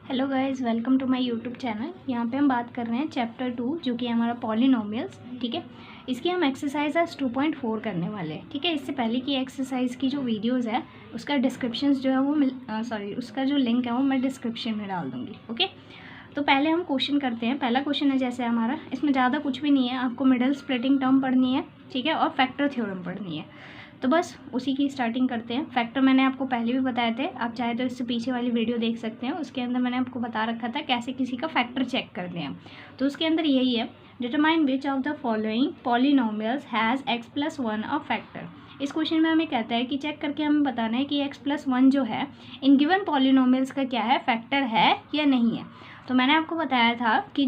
Hello guys, welcome to my YouTube channel. यहाँ पे हम बात कर रहे हैं चैप्टर 2 जो कि हमारा पॉलिनोमियल्स। ठीक है, इसकी हम एक्सरसाइज आज 2.4 करने वाले हैं। ठीक है, इससे पहले की एक्सरसाइज की जो वीडियोस है उसका डिस्क्रिप्शंस जो है वो उसका जो लिंक है वो मैं डिस्क्रिप्शन में डाल दूँगी। ओके, तो पहले हम क्वेश्चन करते हैं। पहला क्वेश्चन है जैसे हमारा, इसमें ज़्यादा कुछ भी नहीं है, आपको मिडल स्प्लिटिंग टर्म पढ़नी है। ठीक है, और फैक्टर थ्योरम पढ़नी है। तो बस उसी की स्टार्टिंग करते हैं। फैक्टर मैंने आपको पहले भी बताए थे, आप चाहे तो इससे पीछे वाली वीडियो देख सकते हैं। उसके अंदर मैंने आपको बता रखा था कैसे किसी का फैक्टर चेक करते हैं। तो उसके अंदर यही है, determine which of the following polynomials has x+1 of factor. इस क्वेश्चन में हमें कहता है कि चेक करके हमें बताना है कि x+1 जो है इन गिवन पॉलिनोमियल्स का क्या है, फैक्टर है या नहीं है। तो मैंने आपको बताया था कि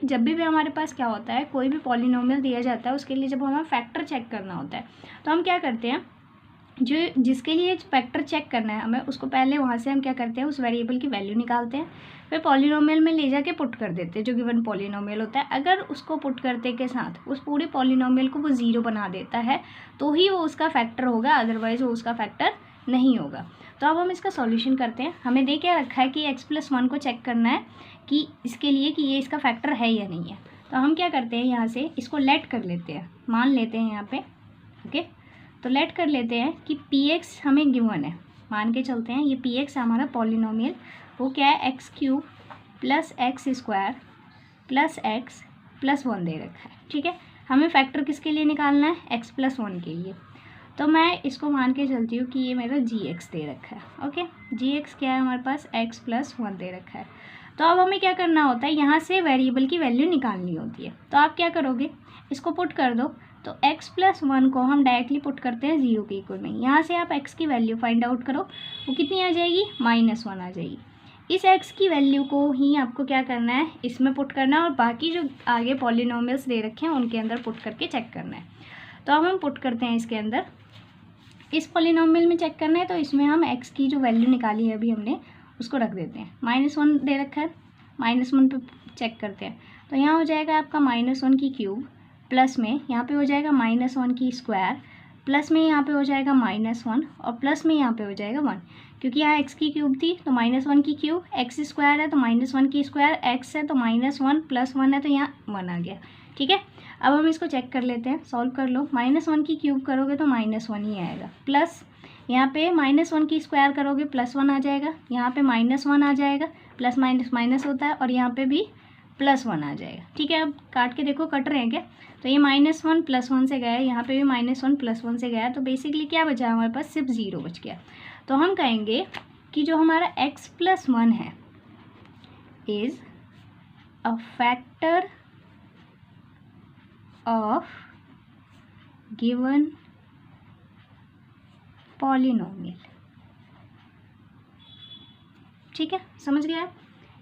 जब भी हमारे पास क्या होता है, कोई भी पॉलिनोमियल दिया जाता है उसके लिए जब हमें फैक्टर चेक करना होता है तो हम क्या करते हैं, जो जिसके लिए फैक्टर चेक करना है हमें, उसको पहले वहाँ से हम क्या करते हैं, उस वेरिएबल की वैल्यू निकालते हैं, फिर पॉलिनोमियल में ले जाके पुट कर देते हैं जो गिवन पॉलिनोमियल होता है। अगर उसको पुट करते के साथ उस पूरे पॉलिनोमियल को वो ज़ीरो बना देता है तो ही वो उसका फैक्टर होगा, अदरवाइज़ वो उसका फैक्टर नहीं होगा। तो अब हम इसका सॉल्यूशन करते हैं। हमें दे क्या रखा है कि x+1 को चेक करना है कि इसके लिए कि ये इसका फैक्टर है या नहीं है। तो हम क्या करते हैं, यहाँ से इसको लेट कर लेते हैं, मान लेते हैं यहाँ पे। ओके, तो लेट कर लेते हैं कि px हमें गिवन है, मान के चलते हैं ये px हमारा पॉलिनोमियल वो क्या है, x³ + x² + x+1 दे रखा है। ठीक है, हमें फैक्टर किसके लिए निकालना है, x+1 के लिए। तो मैं इसको मान के चलती हूँ कि ये मेरा gx दे रखा है। ओके, gx क्या है हमारे पास, x+1 दे रखा है। तो अब हमें क्या करना होता है, यहाँ से वेरिएबल की वैल्यू निकालनी होती है। तो आप क्या करोगे, इसको पुट कर दो। तो x+1 को हम डायरेक्टली पुट करते हैं 0 के इक्वल में। यहाँ से आप x की वैल्यू फाइंड आउट करो, वो कितनी आ जाएगी, -1 आ जाएगी। इस x की वैल्यू को ही आपको क्या करना है, इसमें पुट करना है, और बाकी जो आगे पॉलिनोमियल्स दे रखे हैं उनके अंदर पुट करके चेक करना है। तो अब हम पुट करते हैं इसके अंदर, इस पॉलिनोमियल में चेक करना है। तो इसमें हम x की जो वैल्यू निकाली है अभी हमने, उसको रख देते हैं। -1 दे रखा है, -1 पे चेक करते हैं। तो यहाँ हो जाएगा आपका -1 की क्यूब, प्लस में यहाँ पे हो जाएगा -1 की स्क्वायर, प्लस में यहाँ पे हो जाएगा -1, और प्लस में यहाँ पे हो जाएगा 1, क्योंकि यहाँ x की क्यूब थी तो -1 की क्यूब, x² है तो -1 की स्क्वायर, x है तो -1 + 1 है तो यहाँ 1 आ गया। ठीक है, अब हम इसको चेक कर लेते हैं, सॉल्व कर लो। -1 की क्यूब करोगे तो -1 ही आएगा, प्लस यहाँ पे -1 की स्क्वायर करोगे +1 आ जाएगा, यहाँ पे -1 आ जाएगा, प्लस माइनस माइनस होता है, और यहाँ पे भी +1 आ जाएगा। ठीक है, अब काट के देखो कट रहे हैं क्या। तो ये -1 + 1 से गया है, यहाँ पे भी -1 + 1 से गया है, तो बेसिकली क्या बचा हमारे पास, सिर्फ 0 बच गया। तो हम कहेंगे कि जो हमारा x+1 है is a factor of given polynomial. ठीक है, समझ गया।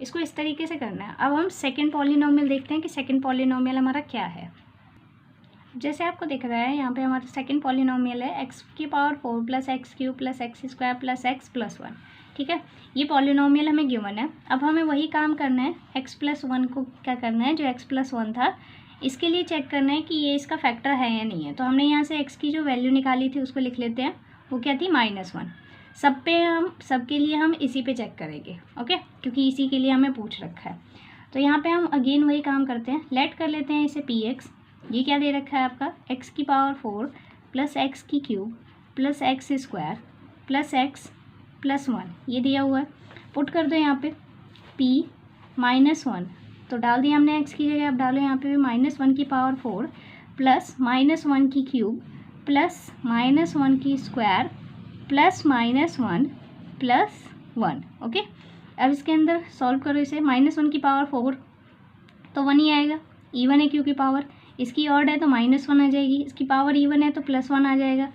इसको इस तरीके से करना है। अब हम सेकंड पॉलिनोमियल देखते हैं कि सेकंड पॉलिनोमियल हमारा क्या है। जैसे आपको दिख रहा है यहाँ पे हमारा सेकंड पॉलिनोमियल है x⁴ + x³ + x² + x+1। ठीक है, ये पॉलिनोमियल हमें गिवन है। अब हमें वही काम करना है, x+1 को क्या करना है, जो x+1 था इसके लिए चेक करना है कि ये इसका फैक्टर है या नहीं है। तो हमने यहाँ से x की जो वैल्यू निकाली थी उसको लिख लेते हैं, वो क्या थी, -1। सबके लिए हम इसी पे चेक करेंगे। ओके, क्योंकि इसी के लिए हमें पूछ रखा है। तो यहाँ पे हम अगेन वही काम करते हैं, लेट कर लेते हैं इसे px। ये क्या दे रखा है आपका, x⁴ + x³ + x² + x+1 ये दिया हुआ है। पुट कर दो यहाँ पे p -1, तो डाल दिया हमने x की जगह। अब डालो यहाँ पे भी -1 की पावर 4 + -1 की क्यूब + -1 की स्क्वायर + -1 + 1। ओके, अब इसके अंदर सॉल्व करो इसे। -1 की पावर 4 तो 1 ही आएगा, इवन है क्योंकि पावर इसकी ऑड है तो -1 आ जाएगी, इसकी पावर इवन है तो +1 आ जाएगा।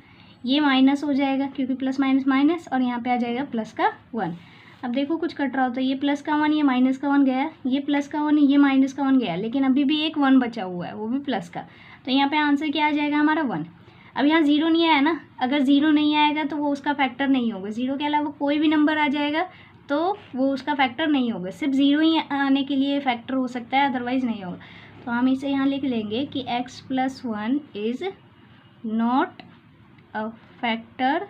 ये माइनस हो जाएगा क्योंकि प्लस माइनस माइनस, और यहाँ पे आ जाएगा प्लस का 1। अब देखो कुछ कट रहा होता है, ये प्लस का 1 ये माइनस का 1 गया, ये प्लस का 1 ये माइनस का 1 गया, लेकिन अभी भी एक 1 बचा हुआ है, वो भी प्लस का। तो यहाँ पे आंसर क्या आ जाएगा हमारा 1। अब यहाँ 0 नहीं आया ना, अगर 0 नहीं आएगा तो वो उसका फैक्टर नहीं होगा। 0 के अलावा कोई भी नंबर आ जाएगा तो वो उसका फैक्टर नहीं होगा, सिर्फ 0 ही आने के लिए फैक्टर हो सकता है, अदरवाइज़ नहीं होगा। तो हम इसे यहाँ लिख लेंगे कि x+1 is not a factor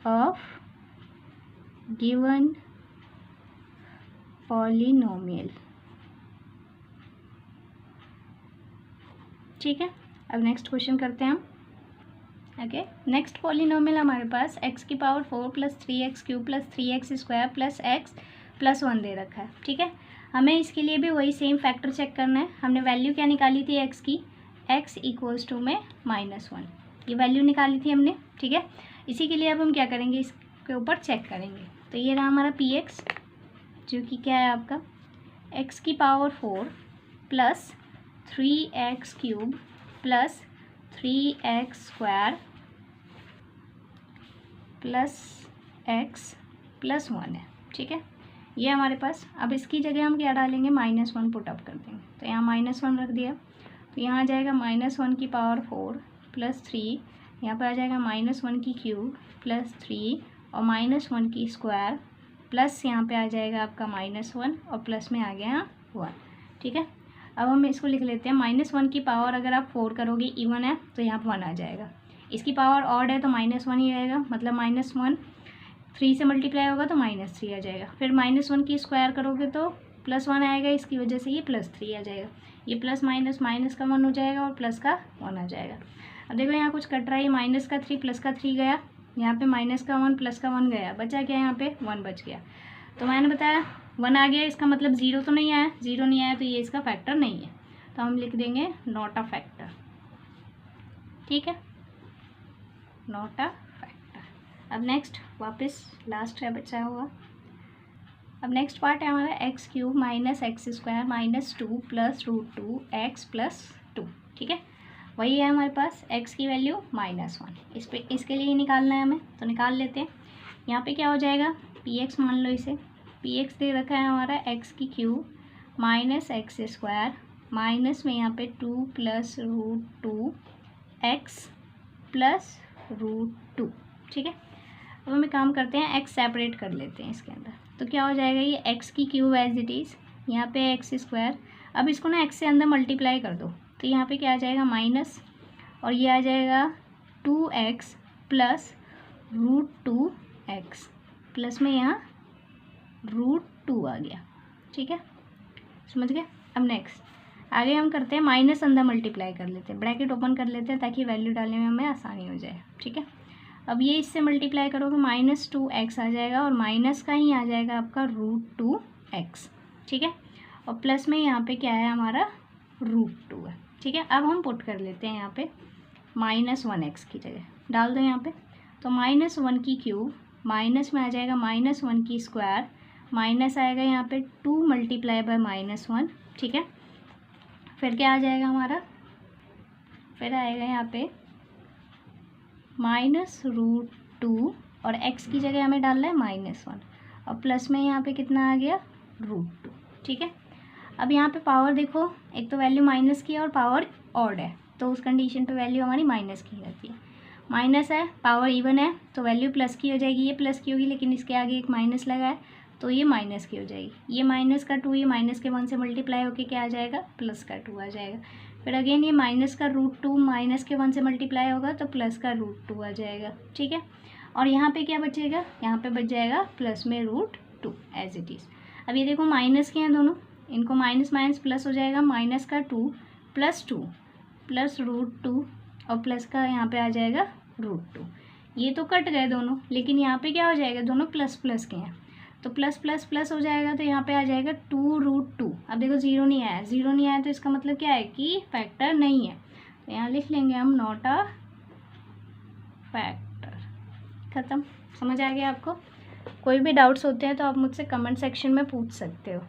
of given polynomial. ठीक है, अब नेक्स्ट क्वेश्चन करते हैं हम। ओके, नेक्स्ट पॉलिनोमियल हमारे पास x की power 4 plus 3x cube plus 3x square plus x plus 1 दे रखा है। ठीक है, हमें इसके लिए भी वही सेम फैक्टर चेक करना है। हमने वैल्यू क्या निकाली थी x की, x इक्वल्स टू में -1, ये वैल्यू निकाली थी हमने। ठीक है, इसी के लिए अब हम क्या करेंगे, इसके ऊपर चेक करेंगे। तो ये रहा हमारा px, जो कि क्या है आपका x की power 4 plus 3x cube plus 3x square plus x plus 1 है। ठीक है, ये हमारे पास। अब इसकी जगह हम क्या डालेंगे, -1 पुट अप कर देंगे। तो यहाँ -1 रख दिया, तो यहाँ आ जाएगा -1 की पावर 4 प्लस 3, यहाँ पर आ जाएगा -1 की क्यूब प्लस 3 और -1 की स्क्वायर प्लस यहाँ पे आ जाएगा आपका -1 और प्लस में आ गया 1। ठीक है, अब हम इसको लिख लेते हैं। -1 की पावर अगर आप 4 करोगे, इवन है तो यहाँ पर 1 आ जाएगा। इसकी पावर ऑड है तो -1 ही रहेगा, मतलब -1 3 से मल्टीप्लाई होगा तो -3 आ जाएगा। फिर -1 की स्क्वायर करोगे तो +1 आएगा, इसकी वजह से ये +3 आ जाएगा। ये प्लस माइनस का 1 हो जाएगा और प्लस का 1 आ जाएगा। अब देखो यहाँ कुछ कट रहा है, -3 प्लस का 3 गया, यहाँ पे -1 प्लस का 1 गया, बचा क्या यहाँ पे 1 बच गया। तो मैंने बताया 1 आ गया, इसका मतलब 0 तो नहीं आया, 0 नहीं आया तो ये इसका फैक्टर नहीं है। तो हम लिख देंगे नॉट अ फैक्टर। ठीक है, नॉट अ फैक्टर। अब नेक्स्ट वापस लास्ट है बचा हुआ। अब नेक्स्ट पार्ट है हमारा x cube minus x square minus 2 plus √2 x plus 2। ठीक है, वही है हमारे पास, x की वैल्यू -1, इसके लिए ही निकालना है हमें, तो निकाल लेते हैं। यहाँ पे क्या हो जाएगा, px मान लो इसे, px दे रखा है हमारा x की cube minus x square minus में यहाँ पे 2 प्लस √2 x प्लस √2। ठीक है, अब हम एक काम करते हैं, x सेपरेट कर लेते हैं इसके अंदर। तो क्या हो जाएगा, ये x की क्यूब एज इट इज़, यहाँ पे एक्स स्क्वायर। अब इसको ना x से अंदर मल्टीप्लाई कर दो, तो यहाँ पे क्या आ जाएगा माइनस, और ये आ जाएगा 2x प्लस √2x प्लस में यहाँ √2 आ गया। ठीक है, समझ गए। अब नेक्स्ट आगे हम करते हैं, माइनस अंदर मल्टीप्लाई कर लेते हैं, ब्रैकेट ओपन कर लेते हैं ताकि वैल्यू डालने में हमें आसानी हो जाए। ठीक है, अब ये इससे मल्टीप्लाई करोगे -2x आ जाएगा और माइनस का ही आ जाएगा आपका √2x। ठीक है, और प्लस में यहाँ पे क्या है हमारा √2 है। ठीक है, अब हम पुट कर लेते हैं यहाँ पे -1x की जगह डाल दो यहाँ पे। तो -1 की क्यूब माइनस में आ जाएगा -1 की स्क्वायर, माइनस आएगा यहाँ पे 2 मल्टीप्लाई बाय -1। ठीक है, फिर क्या आ जाएगा हमारा, फिर आएगा यहाँ पे -√2 और x की जगह हमें डालना है -1 और प्लस में यहाँ पे कितना आ गया √2। ठीक है, अब यहाँ पे पावर देखो, एक तो वैल्यू माइनस की है और पावर ऑड है, तो उस कंडीशन पे वैल्यू हमारी माइनस की रहती है। माइनस है, पावर इवन है, तो वैल्यू प्लस की हो जाएगी, ये प्लस की होगी लेकिन इसके आगे एक माइनस लगा है तो ये माइनस की हो जाएगी। ये माइनस का 2 ये माइनस के 1 से मल्टीप्लाई होकर क्या आ जाएगा, प्लस का 2 आ जाएगा। फिर अगेन ये माइनस का √2 माइनस के 1 से मल्टीप्लाई होगा तो प्लस का √2 आ जाएगा। ठीक है, और यहाँ पे क्या बचेगा, यहाँ पे बच जाएगा प्लस में √2 एज इट इज़। अब ये देखो माइनस के हैं दोनों, इनको माइनस माइनस प्लस हो जाएगा, माइनस का 2 प्लस 2 प्लस √2 और प्लस का यहाँ पे आ जाएगा √2। ये तो कट गए दोनों, लेकिन यहाँ पे क्या हो जाएगा, दोनों प्लस प्लस के हैं तो प्लस प्लस प्लस हो जाएगा, तो यहाँ पे आ जाएगा 2√2। अब देखो 0 नहीं आया, 0 नहीं आया तो इसका मतलब क्या है कि फैक्टर नहीं है, तो यहाँ लिख लेंगे हम नॉट अ फैक्टर। ख़त्म, समझ आ गया आपको। कोई भी डाउट्स होते हैं तो आप मुझसे कमेंट सेक्शन में पूछ सकते हो।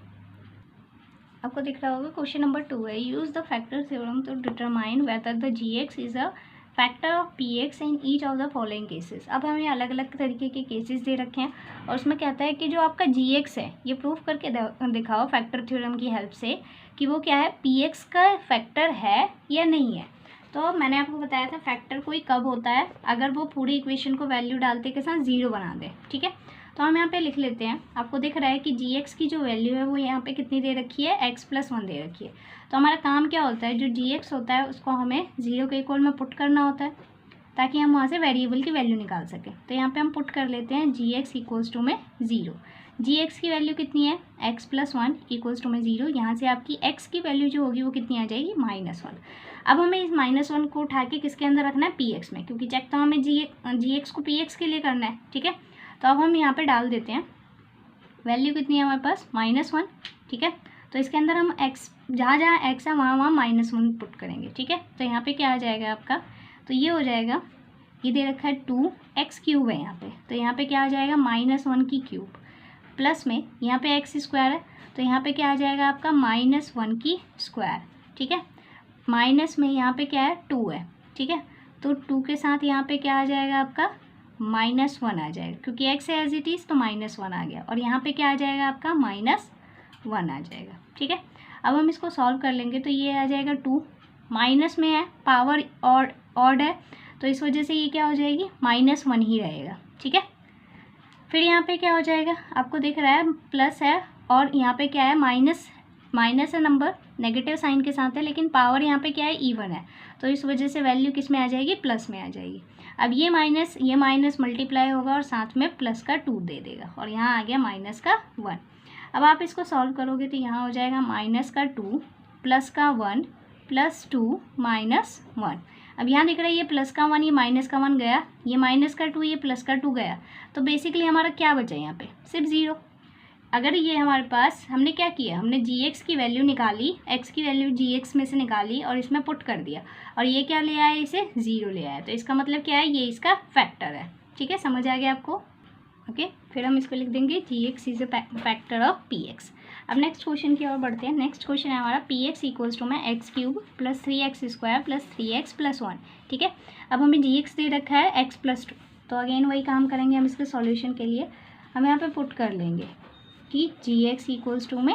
आपको दिख रहा होगा क्वेश्चन नंबर 2 है, use the factor theorem to determine whether the gx is a factor of px in each of the following cases. अब हमें अलग अलग तरीके के केसेस दे रखे हैं और उसमें कहता है कि जो आपका gx है ये प्रूफ करके दिखाओ फैक्टर थ्योरम की हेल्प से कि वो क्या है, px का फैक्टर है या नहीं है। तो मैंने आपको बताया था फैक्टर कोई कब होता है, अगर वो पूरी इक्वेशन को वैल्यू डालते के साथ 0 बना दे। ठीक है, तो हम यहाँ पे लिख लेते हैं, आपको दिख रहा है कि gx की जो वैल्यू है वो यहाँ पे कितनी दे रखी है, x + 1 दे रखी है। तो हमारा काम क्या होता है, जो gx होता है उसको हमें 0 के इक्वल में पुट करना होता है ताकि हम वहाँ से वेरिएबल की वैल्यू निकाल सकें। तो यहाँ पे हम पुट कर लेते हैं gx = में 0। जी एक्स की वैल्यू कितनी है, x plus one equals to में 0। यहाँ से आपकी एक्स की वैल्यू जो होगी वो कितनी आ जाएगी, -1। अब हमें इस -1 को उठा के किसके अंदर रखना है, पी एक्स में, क्योंकि चेक तो हमें जी एक्स को पी एक्स के लिए करना है, ठीक है। तो अब हम यहाँ पे डाल देते हैं, वैल्यू कितनी है हमारे पास, -1, ठीक है। तो इसके अंदर हम एक्स, जहाँ जहाँ एक्स है वहाँ वहाँ -1 पुट करेंगे, ठीक है। तो यहाँ पे क्या आ जाएगा आपका, तो ये हो जाएगा, ये दे रखा है 2x³ है यहाँ पे, तो यहाँ पे क्या आ जाएगा, -1 की क्यूब, प्लस में यहाँ पे x² है, तो यहाँ पे क्या आ जाएगा आपका -1 की स्क्वायर, ठीक है। माइनस में यहाँ पे क्या है, 2 है, ठीक है। तो 2 के साथ यहाँ पे क्या आ जाएगा आपका, -1 आ जाएगा, क्योंकि x है एज इट इज़, तो -1 आ गया, और यहाँ पे क्या आ जाएगा आपका -1 आ जाएगा, ठीक है। अब हम इसको सॉल्व कर लेंगे, तो ये आ जाएगा 2, माइनस में है, पावर ऑड है, तो इस वजह से ये क्या हो जाएगी, -1 ही रहेगा, ठीक है। फिर यहाँ पे क्या हो जाएगा, आपको दिख रहा है प्लस है, और यहाँ पे क्या है, माइनस है, नंबर नेगेटिव साइन के साथ है, लेकिन पावर यहाँ पे क्या है, इवन है, तो इस वजह से वैल्यू किस में आ जाएगी, प्लस में आ जाएगी। अब ये माइनस मल्टीप्लाई होगा और साथ में प्लस का 2 दे देगा, और यहाँ आ गया -1। अब आप इसको सॉल्व करोगे तो यहाँ हो जाएगा -2 प्लस का 1 प्लस 2 -1। अब यहाँ दिख रहा है ये प्लस का 1, ये -1 गया, ये -2, ये +2 गया, तो बेसिकली हमारा क्या बचा यहाँ पे, सिर्फ 0। अगर ये हमारे पास, हमने क्या किया, हमने जी एक्स की वैल्यू निकाली, एक्स की वैल्यू जी एक्स में से निकाली और इसमें पुट कर दिया, और ये क्या ले आया, इसे 0 ले आया, तो इसका मतलब क्या है, ये इसका फैक्टर है, ठीक है। समझ आ गया आपको, ओके। फिर हम इसको लिख देंगे G X is a factor of P X. अब नेक्स्ट क्वेश्चन की ओर बढ़ते हैं। नेक्स्ट क्वेश्चन है हमारा पी एक्स इक्वल्स टू में x³ + 3x² + 3x + 1, ठीक है। अब हमें जी एक्स दे रखा है x+2, तो अगेन वही काम करेंगे हम इसके सॉल्यूशन के लिए। हम यहाँ पे पुट कर लेंगे कि जी एक्स इक्वल्स टू में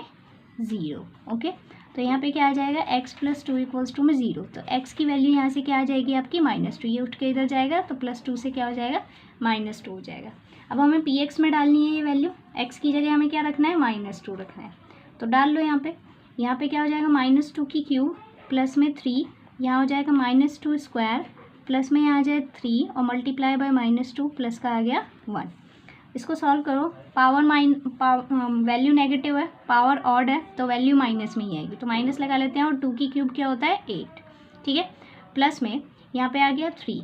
0, ओके। तो यहाँ पे क्या आ जाएगा, x+2 इक्वल्स टू में 0, तो x की वैल्यू यहाँ से क्या आ जाएगी आपकी -2, ये उठ के इधर जाएगा, तो +2 से क्या हो जाएगा, -2 हो जाएगा। अब हमें पी एक्स में डालनी है ये वैल्यू, x की जगह हमें क्या रखना है, -2 रखना है, तो डाल लो यहाँ पे क्या हो जाएगा, -2 की क्यूब प्लस में 3, यहाँ हो जाएगा -2 स्क्वायर, प्लस में यहाँ आ जाए 3 और मल्टीप्लाई बाय -2, प्लस का आ गया 1। इसको सॉल्व करो, वैल्यू नेगेटिव है, पावर ऑड है, तो वैल्यू माइनस में ही आएगी, तो माइनस लगा लेते हैं, और 2 की क्यूब क्या होता है, 8, ठीक है। प्लस में यहाँ पे आ गया 3,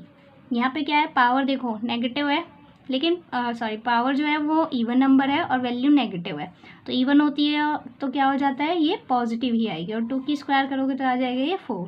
यहाँ पे क्या है, पावर देखो नेगेटिव है, लेकिन पावर जो है वो इवन नंबर है और वैल्यू नेगेटिव है, तो इवन होती है तो क्या हो जाता है, ये पॉजिटिव ही आएगी, और 2 की स्क्वायर करोगे तो आ जाएगा ये 4,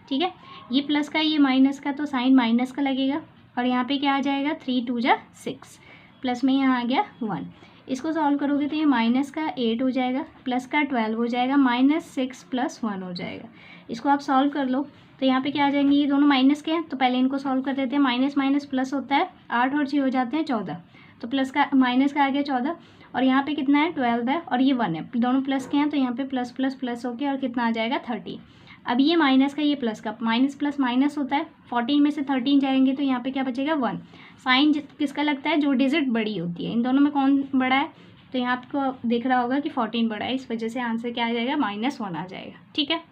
ठीक है। ये प्लस का, ये माइनस का, तो साइन माइनस का लगेगा, और यहाँ पे क्या आ जाएगा, 3 2 जा 6, प्लस में यहाँ आ गया 1। इसको सॉल्व करोगे तो ये माइनस का 8 हो जाएगा, प्लस का 12 हो जाएगा, -6 + 1 हो जाएगा। इसको आप सॉल्व कर लो, तो यहाँ पे क्या आ जाएंगे, ये दोनों माइनस के हैं, तो पहले इनको सॉल्व कर देते हैं। माइनस माइनस प्लस होता है, 8 और 6 हो जाते हैं 14, तो प्लस का माइनस का आ गया 14, और यहाँ पे कितना है, 12 है, और ये 1 है, दोनों प्लस के हैं, तो यहाँ पे प्लस प्लस प्लस हो गया, और कितना आ जाएगा 30। अब ये माइनस का, ये प्लस का, माइनस प्लस माइनस होता है, 14 में से 13 जाएंगे तो यहाँ पे क्या बचेगा, 1। साइन किसका लगता है, जो डिजिट बड़ी होती है, इन दोनों में कौन बड़ा है, तो यहाँ आपको दिख रहा होगा कि 14 बड़ा है, इस वजह से आंसर क्या आ जाएगा, -1 आ जाएगा, ठीक है।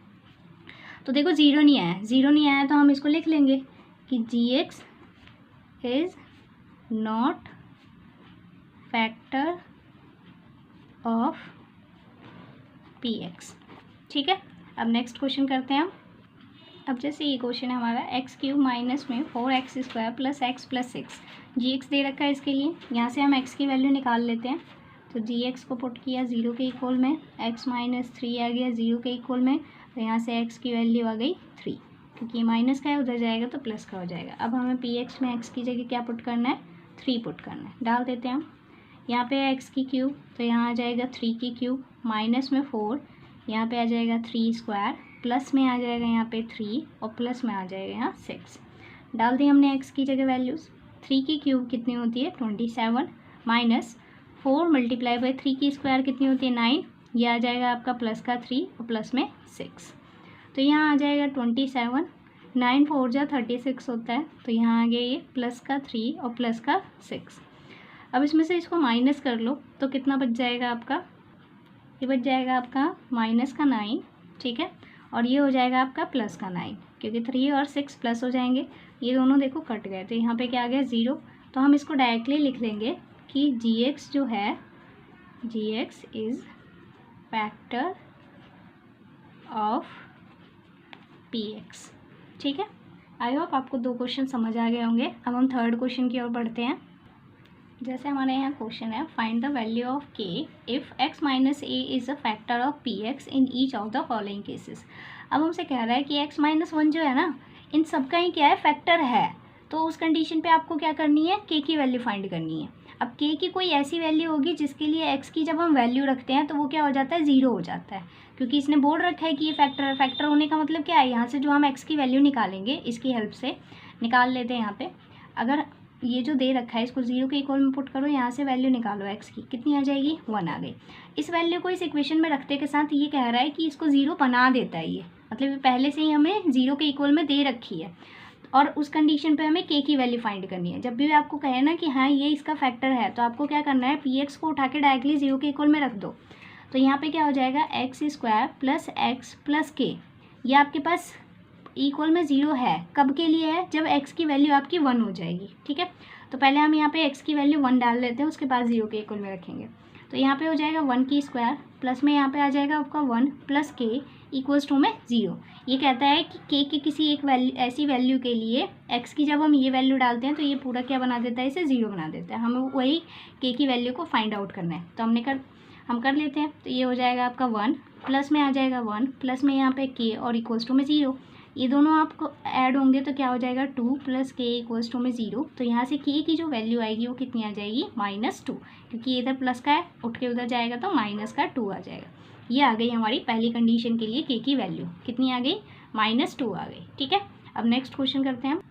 तो देखो 0 नहीं आया, 0 नहीं आया, तो हम इसको लिख लेंगे कि G X is not factor of P X, ठीक है। अब नेक्स्ट क्वेश्चन करते हैं हम। अब जैसे ये क्वेश्चन है हमारा, x³ माइनस में 4x² + x + 6, जी एक्स दे रखा है इसके लिए, यहाँ से हम x की वैल्यू निकाल लेते हैं, तो जी एक्स को पुट किया 0 के इक्वल में, x - 3 आ गया 0 के इक्वल में, तो यहाँ से x की वैल्यू आ गई 3, क्योंकि माइनस का है, उधर जाएगा तो प्लस का हो जाएगा। अब हमें पी एक्स में x की जगह क्या पुट करना है, 3 पुट करना है, डाल देते हैं हम। यहाँ पे है x की क्यूब, तो यहाँ आ जाएगा 3 की क्यूब, माइनस में 4, यहाँ पे आ जाएगा 3 स्क्वायर, प्लस में आ जाएगा यहाँ पे 3, और प्लस में आ जाएगा यहाँ 6। डाल दी हमने x की जगह वैल्यूज़, 3 की क्यूब कितनी होती है 27, माइनस 4 मल्टीप्लाई बाई 3 की स्क्वायर कितनी होती है 9, ये आ जाएगा आपका प्लस का 3 और प्लस में 6, तो यहाँ आ जाएगा 27, 9 4 जा 36 होता है, तो यहाँ आ गया ये प्लस का 3 और प्लस का 6। अब इसमें से इसको माइनस कर लो तो कितना बच जाएगा आपका, ये बच जाएगा आपका माइनस का 9, ठीक है, और ये हो जाएगा आपका प्लस का 9, क्योंकि 3 और 6 प्लस हो जाएंगे, ये दोनों देखो कट गए, तो यहाँ पे क्या आ गया 0। तो हम इसको डायरेक्टली लिख लेंगे कि जी एक्स जो है gx is factor of px। ठीक है, आई होप आपको 2 क्वेश्चन समझ आ गए होंगे। अब हम थर्ड क्वेश्चन की ओर बढ़ते हैं। जैसे हमारे यहाँ क्वेश्चन है, find the value of k if x minus A is a factor of px in each of the following cases. अब हमसे कह रहा है कि x माइनस 1 जो है ना, इन सब का ही क्या है, फैक्टर है। तो उस कंडीशन पे आपको क्या करनी है, k की वैल्यू फाइंड करनी है। अब k की कोई ऐसी वैल्यू होगी जिसके लिए x की जब हम वैल्यू रखते हैं तो वो क्या हो जाता है, 0 हो जाता है, क्योंकि इसने बोल रखा है कि ये फैक्टर है। फैक्टर होने का मतलब क्या है, यहाँ से जो हम x की वैल्यू निकालेंगे, इसकी हेल्प से निकाल लेते हैं। यहाँ पे अगर ये जो दे रखा है इसको 0 के इक्वल में पुट करो, यहाँ से वैल्यू निकालो x की, कितनी आ जाएगी, 1 आ गई। इस वैल्यू को इस इक्वेशन में रखते के साथ ये कह रहा है कि इसको 0 बना देता है ये, मतलब ये पहले से ही हमें 0 के इक्वल में दे रखी है। और उस कंडीशन पे हमें k की वैल्यू फाइंड करनी है। जब भी आपको कहे ना कि हाँ ये इसका फैक्टर है, तो आपको क्या करना है, px को उठा के डायरेक्टली 0 के इक्वल में रख दो। तो यहाँ पे क्या हो जाएगा, x square plus x plus के, ये आपके पास इक्वल में 0 है। कब के लिए है, जब x की वैल्यू आपकी 1 हो जाएगी। ठीक है, तो पहले हम यहाँ पे x की वैल्यू 1 डाल लेते हैं, उसके बाद 0 के इक्वल में रखेंगे। तो यहाँ पे हो जाएगा 1 की स्क्वायर, प्लस में यहाँ पे आ जाएगा आपका 1 प्लस के इक्वल्स टू में 0। ये कहता है कि k की किसी एक वैल्यू, ऐसी वैल्यू के लिए x की जब हम ये वैल्यू डालते हैं तो ये पूरा क्या बना देता है, इसे 0 बना देता है। हमें वही k की वैल्यू को फाइंड आउट करना है, तो हम कर लेते हैं। तो ये हो जाएगा आपका 1 प्लस में आ जाएगा 1 प्लस में यहाँ पे k और इक्वल्स टू में 0। ये दोनों आपको ऐड होंगे तो क्या हो जाएगा, 2 प्लस के इक्वल्स टू में 0। तो यहाँ से k की जो वैल्यू आएगी वो कितनी आ जाएगी, -2, क्योंकि इधर प्लस का है, उठ के उधर जाएगा तो माइनस का 2 आ जाएगा। ये आ गई हमारी पहली कंडीशन के लिए k की वैल्यू कितनी आ गई, -2 आ गई। ठीक है, अब नेक्स्ट क्वेश्चन करते हैं हम।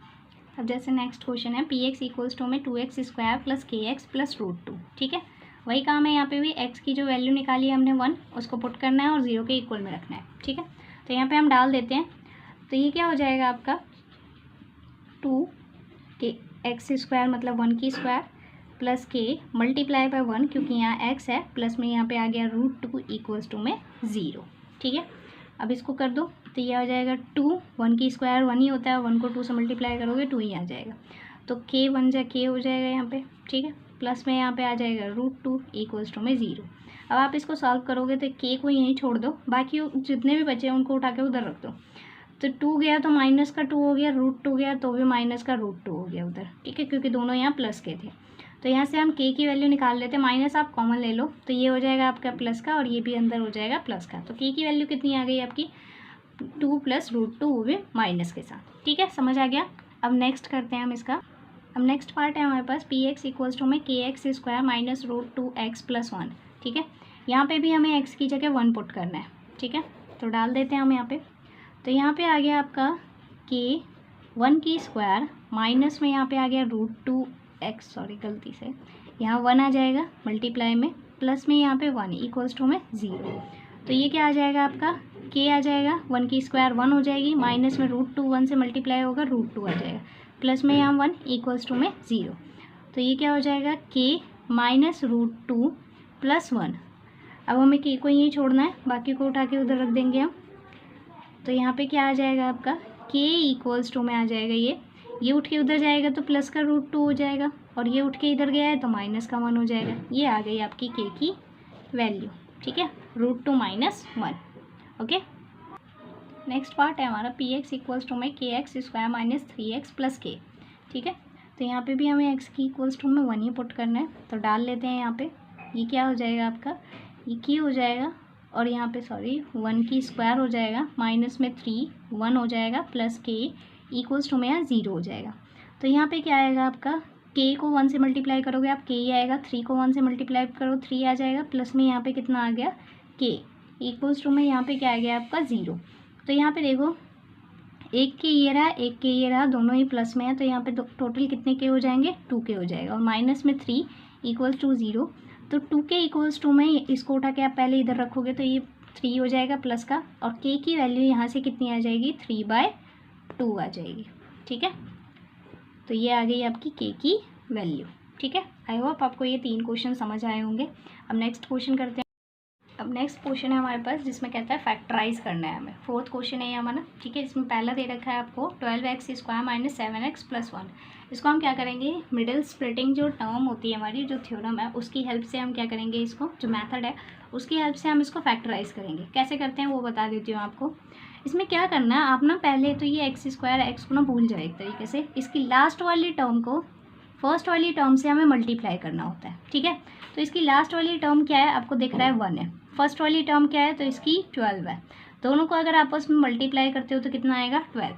अब जैसे नेक्स्ट क्वेश्चन है, px इक्वल्स टू में 2x square plus kx plus √2। ठीक है, वही काम है, यहाँ पे भी x की जो वैल्यू निकाली है हमने 1, उसको पुट करना है और 0 के इक्वल में रखना है। ठीक है, तो यहाँ पे हम डाल देते हैं। तो ये क्या हो जाएगा आपका 2 के एक्स स्क्वायर मतलब 1 की स्क्वायर प्लस के मल्टीप्लाई बाय 1, क्योंकि यहाँ x है, प्लस में यहाँ पे आ गया √2 इक्वल्स टू में 0। ठीक है, अब इसको कर दो तो ये आ जाएगा 2, 1 की स्क्वायर 1 ही होता है, 1 को 2 से मल्टीप्लाई करोगे 2 ही आ जाएगा। तो k 1 जा k हो जाएगा यहाँ पे। ठीक है, प्लस में यहाँ पे आ जाएगा √2 इक्वल्स टू में 0। अब आप इसको सॉल्व करोगे तो k को यहीं छोड़ दो, बाकी जितने भी बचे हैं उनको उठा के उधर रख दो। तो 2 गया तो माइनस का 2 हो गया, √2 गया तो भी माइनस का √2 हो गया उधर। ठीक है, क्योंकि दोनों यहाँ प्लस के थे। तो यहाँ से हम k की वैल्यू निकाल लेते हैं, माइनस आप कॉमन ले लो तो ये हो जाएगा आपका प्लस का, और ये भी अंदर हो जाएगा प्लस का। तो k की वैल्यू कितनी आ गई आपकी, 2 प्लस √2, वो भी माइनस के साथ। ठीक है, समझ आ गया। अब नेक्स्ट करते हैं हम इसका। अब नेक्स्ट पार्ट है हमारे पास, px इक्वल्स टू में kx square minus √2x plus 1। ठीक है, यहाँ पे भी हमें x की जगह 1 पुट करना है। ठीक है, तो डाल देते हैं हम यहाँ पे। तो यहाँ पे आ गया आपका k 1 की स्क्वायर माइनस में यहाँ पे आ गया √2x, सॉरी गलती से यहाँ 1 आ जाएगा मल्टीप्लाई में, प्लस में यहाँ पे 1 इक्वल्स टू में 0। तो ये क्या आ जाएगा आपका, k आ जाएगा 1 की स्क्वायर 1 हो जाएगी, माइनस में √2 1 से मल्टीप्लाई होगा √2 आ जाएगा, प्लस में यहाँ 1 इक्वल्स टू में 0। तो ये क्या हो जाएगा, k माइनस √2 प्लस 1। अब हमें k को यहीं छोड़ना है, बाकी को उठा के उधर रख देंगे हम। तो यहाँ पे क्या आ जाएगा आपका, k इक्वल्स टू में आ जाएगा ये उठ के उधर जाएगा तो प्लस का √2 हो जाएगा, और ये उठ के इधर गया है तो माइनस का 1 हो जाएगा। ये आ गई आपकी k की वैल्यू। ठीक है, √2 माइनस 1। ओके, नेक्स्ट पार्ट है हमारा, px इक्वल्स टू में kx square minus 3x plus k। ठीक है, तो यहाँ पे भी हमें x की इक्वल्स टू में 1 ही पुट करना है, तो डाल लेते हैं यहाँ पे। ये क्या हो जाएगा आपका, ये k हो जाएगा, और यहाँ पे 1 की स्क्वायर हो जाएगा, माइनस में 3 1 हो जाएगा, प्लस k इक्वल्स टू में यहाँ 0 हो जाएगा। तो यहाँ पे क्या आएगा आपका, k को 1 से मल्टीप्लाई करोगे आप k ही आएगा, 3 को 1 से मल्टीप्लाई करो 3 आ जाएगा, प्लस में यहाँ पे कितना आ गया k इक्वल्स टू में यहाँ पे क्या आ गया आपका 0। तो यहाँ पे देखो, एक के ये रहा, एक के ये रहा, दोनों ही प्लस में है, तो यहाँ पे टोटल कितने के हो जाएंगे, 2 के हो जाएगा, और माइनस में 3 इक्वल्स टू 0। तो 2 के इक्वल्स टू में इसको उठा के आप पहले इधर रखोगे तो ये 3 हो जाएगा प्लस का, और k की वैल्यू यहाँ से कितनी आ जाएगी, 3/2 आ जाएगी। ठीक है, तो ये आ गई आपकी k की वैल्यू। ठीक है, आई होप आपको ये 3 क्वेश्चन समझ आए होंगे। अब नेक्स्ट क्वेश्चन करते हैं। अब नेक्स्ट क्वेश्चन है हमारे पास जिसमें कहता है फैक्टराइज करना है हमें। फोर्थ क्वेश्चन है ये हमारा, ठीक है। इसमें पहला दे रखा है आपको 12x² माइनस 7x प्लस 1। इसको हम क्या करेंगे, मिडिल स्प्लिटिंग जो टर्म होती है हमारी, जो थ्योरम है उसकी हेल्प से हम क्या करेंगे, इसको जो मेथड है उसकी हेल्प से हम इसको फैक्टराइज करेंगे। कैसे करते हैं वो बता देती हूँ आपको। इसमें क्या करना है, आप ना पहले तो ये x² को ना भूल जाए एक तरीके से। इसकी लास्ट वाली टर्म को फर्स्ट वाली टर्म से हमें मल्टीप्लाई करना होता है, ठीक है। तो इसकी लास्ट वाली टर्म क्या है, आपको दिख रहा है 1 है। फर्स्ट वाली टर्म क्या है, तो इसकी 12 है। दोनों को अगर आपस में मल्टीप्लाई करते हो तो कितना आएगा, 12।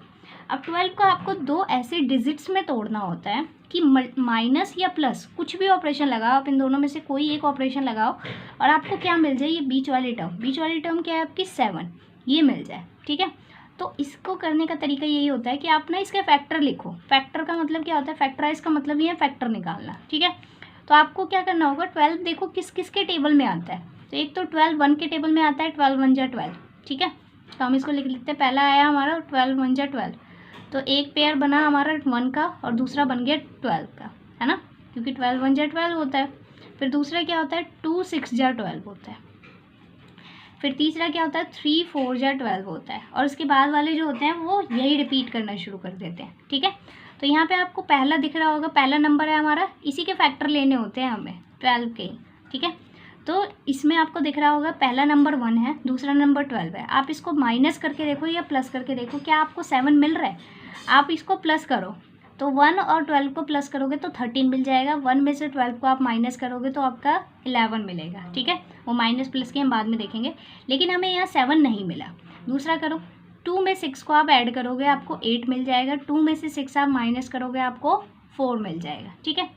अब 12 को आपको दो ऐसे डिजिट्स में तोड़ना होता है कि माइनस या प्लस कुछ भी ऑपरेशन लगाओ आप, इन दोनों में से कोई एक ऑपरेशन लगाओ और आपको क्या मिल जाए, ये बीच वाली टर्म क्या है आपकी 7, ये मिल जाए, ठीक है। तो इसको करने का तरीका यही होता है कि आप ना इसके फैक्टर लिखो। फैक्टर का मतलब क्या होता है, फैक्टराइज का मतलब ये है फैक्टर निकालना, ठीक है। तो आपको क्या करना होगा, 12 देखो किस किस के टेबल में आता है। तो एक तो 12 1 के टेबल में आता है, 12 1 जा 12, ठीक है। तो हम इसको लिख लेते हैं। पहला आया हमारा 12 1 जा 12, तो एक पेयर बना हमारा 1 का और दूसरा बन गया 12 का, है ना, क्योंकि 12 1 जा 12 होता है। फिर दूसरा क्या होता है, 2 6 जा 12 होता है। फिर तीसरा क्या होता है, 3 4 जा 12 होता है। और उसके बाद वाले जो होते हैं वो यही रिपीट करना शुरू कर देते हैं, ठीक है। तो यहाँ पे आपको पहला दिख रहा होगा, पहला नंबर है हमारा, इसी के फैक्टर लेने होते हैं हमें 12 के, ठीक है। तो इसमें आपको दिख रहा होगा पहला नंबर 1 है, दूसरा नंबर 12 है। आप इसको माइनस करके देखो या प्लस करके देखो, क्या आपको 7 मिल रहा है। आप इसको प्लस करो तो 1 और 12 को प्लस करोगे तो 13 मिल जाएगा। 1 में से 12 को आप माइनस करोगे तो आपका 11 मिलेगा, ठीक है। वो माइनस प्लस के हम बाद में देखेंगे, लेकिन हमें यहाँ 7 नहीं मिला। दूसरा करो, 2 में 6 को आप ऐड करोगे आपको 8 मिल जाएगा। 2 में से 6 आप माइनस करोगे आपको 4 मिल जाएगा, ठीक है।